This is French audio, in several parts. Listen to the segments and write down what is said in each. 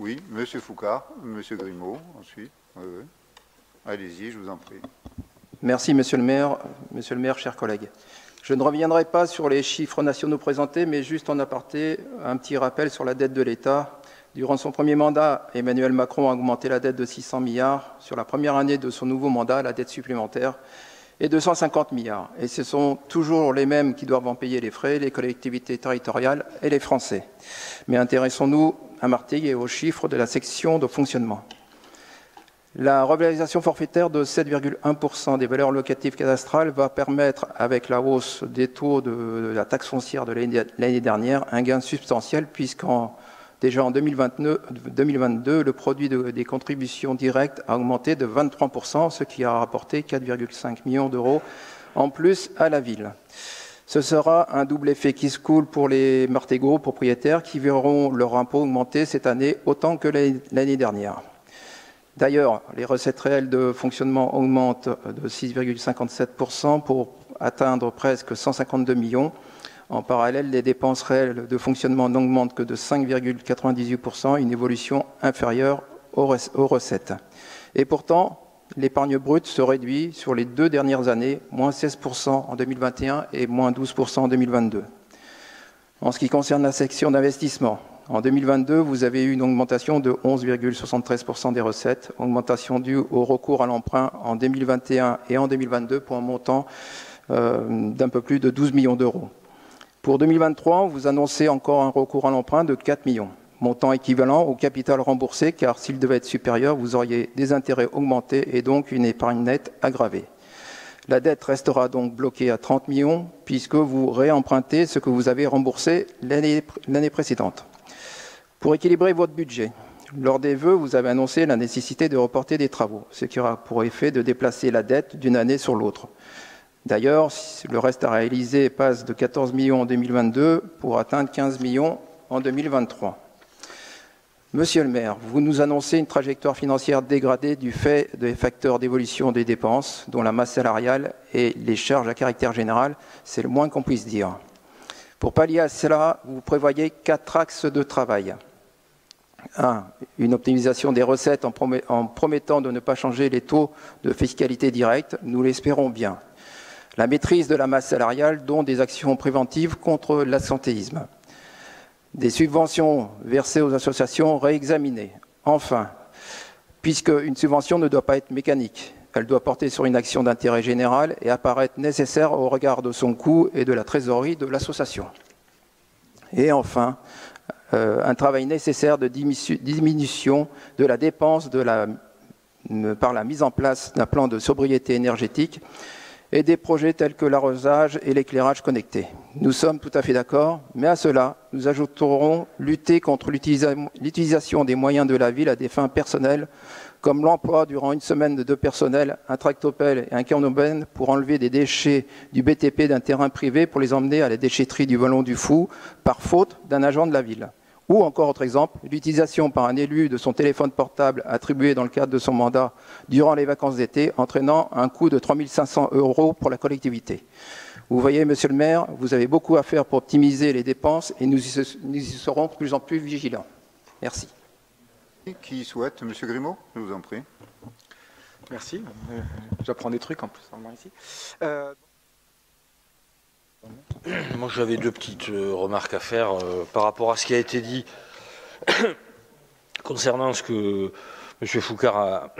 Oui, Monsieur Foucard, Monsieur Grimaud, ensuite. Oui, oui. Allez-y, je vous en prie. Merci, Monsieur le maire, chers collègues. Je ne reviendrai pas sur les chiffres nationaux présentés, mais juste en aparté, un petit rappel sur la dette de l'État. Durant son premier mandat, Emmanuel Macron a augmenté la dette de 600 milliards. Sur la première année de son nouveau mandat, la dette supplémentaire est de 150 milliards. Et ce sont toujours les mêmes qui doivent en payer les frais, les collectivités territoriales et les Français. Mais intéressons-nous à Martigues et aux chiffres de la section de fonctionnement. La revalorisation forfaitaire de 7,1% des valeurs locatives cadastrales va permettre, avec la hausse des taux de la taxe foncière de l'année dernière, un gain substantiel, déjà en 2022, le produit des contributions directes a augmenté de 23%, ce qui a rapporté 4,5 millions d'euros en plus à la ville. Ce sera un double effet qui se coule pour les martégots propriétaires qui verront leur impôt augmenter cette année autant que l'année dernière. D'ailleurs, les recettes réelles de fonctionnement augmentent de 6,57% pour atteindre presque 152 millions. En parallèle, les dépenses réelles de fonctionnement n'augmentent que de 5,98%, une évolution inférieure aux recettes. Et pourtant, l'épargne brute se réduit sur les 2 dernières années, moins 16% en 2021 et moins 12% en 2022. En ce qui concerne la section d'investissement, en 2022, vous avez eu une augmentation de 11,73% des recettes, augmentation due au recours à l'emprunt en 2021 et en 2022 pour un montant d'un peu plus de 12 millions d'euros. Pour 2023, vous annoncez encore un recours à l'emprunt de 4 millions, montant équivalent au capital remboursé, car s'il devait être supérieur, vous auriez des intérêts augmentés et donc une épargne nette aggravée. La dette restera donc bloquée à 30 millions, puisque vous réempruntez ce que vous avez remboursé l'année précédente. Pour équilibrer votre budget, lors des vœux, vous avez annoncé la nécessité de reporter des travaux, ce qui aura pour effet de déplacer la dette d'une année sur l'autre. D'ailleurs, le reste à réaliser passe de 14 millions en 2022 pour atteindre 15 millions en 2023. Monsieur le maire, vous nous annoncez une trajectoire financière dégradée du fait des facteurs d'évolution des dépenses, dont la masse salariale et les charges à caractère général, c'est le moins qu'on puisse dire. Pour pallier à cela, vous prévoyez 4 axes de travail. 1. Une optimisation des recettes en promettant de ne pas changer les taux de fiscalité directe, nous l'espérons bien. La maîtrise de la masse salariale, dont des actions préventives contre l'absentéisme. Des subventions versées aux associations réexaminées. Enfin, puisque une subvention ne doit pas être mécanique, elle doit porter sur une action d'intérêt général et apparaître nécessaire au regard de son coût et de la trésorerie de l'association. Et enfin, un travail nécessaire de diminution de la dépense par la mise en place d'un plan de sobriété énergétique et des projets tels que l'arrosage et l'éclairage connecté. Nous sommes tout à fait d'accord, mais à cela, nous ajouterons lutter contre l'utilisation des moyens de la ville à des fins personnelles, comme l'emploi durant une semaine de 2 personnels, un tractopelle et un carnauben pour enlever des déchets du BTP d'un terrain privé pour les emmener à la déchetterie du Vallon du Fou, par faute d'un agent de la ville. Ou encore, autre exemple, l'utilisation par un élu de son téléphone portable attribué dans le cadre de son mandat durant les vacances d'été, entraînant un coût de 3 500 € pour la collectivité. Vous voyez, monsieur le maire, vous avez beaucoup à faire pour optimiser les dépenses et nous y serons de plus en plus vigilants. Merci. Qui souhaite? Monsieur Grimaud, je vous en prie. Merci. J'apprends des trucs en plus en venant ici. Moi, j'avais 2 petites remarques à faire par rapport à ce qui a été dit concernant ce que M. Foucard a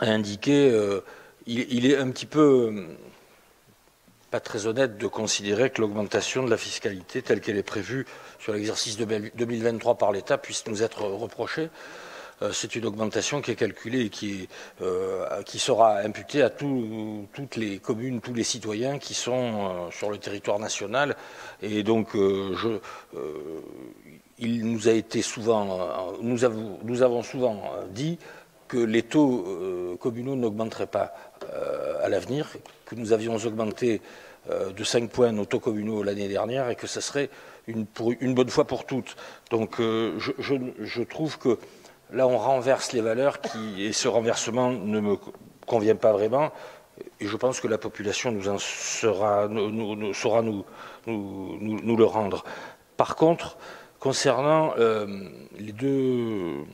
indiqué. Il est un petit peu pas très honnête de considérer que l'augmentation de la fiscalité telle qu'elle est prévue sur l'exercice 2023 par l'État puisse nous être reprochée. C'est une augmentation qui est calculée et qui sera imputée à toutes les communes, tous les citoyens qui sont sur le territoire national. Et donc, il nous a été souvent, nous avons souvent dit que les taux communaux n'augmenteraient pas à l'avenir, que nous avions augmenté de 5 points nos taux communaux l'année dernière et que ce serait une bonne fois pour toutes. Donc, je trouve que là, on renverse les valeurs et ce renversement ne me convient pas vraiment. Et je pense que la population saura nous le rendre. Par contre, concernant les deux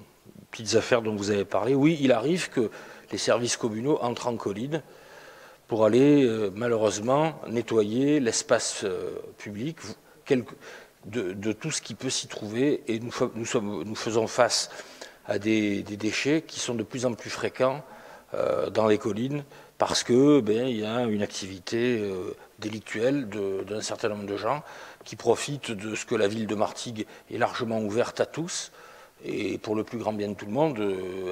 petites affaires dont vous avez parlé. Oui, il arrive que les services communaux entrent en colline pour aller, malheureusement, nettoyer l'espace public de tout ce qui peut s'y trouver. Et nous faisons face à des déchets qui sont de plus en plus fréquents dans les collines parce que il y a une activité délictuelle d'un certain nombre de gens qui profitent de ce que la ville de Martigues est largement ouverte à tous. Et pour le plus grand bien de tout le monde,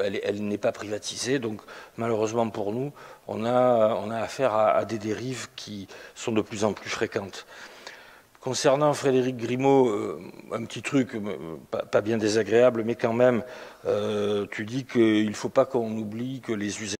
elle n'est pas privatisée. Donc malheureusement pour nous, on a affaire à des dérives qui sont de plus en plus fréquentes. Concernant Frédéric Grimaud, un petit truc, pas bien désagréable, mais quand même, tu dis qu'il ne faut pas qu'on oublie que les usagers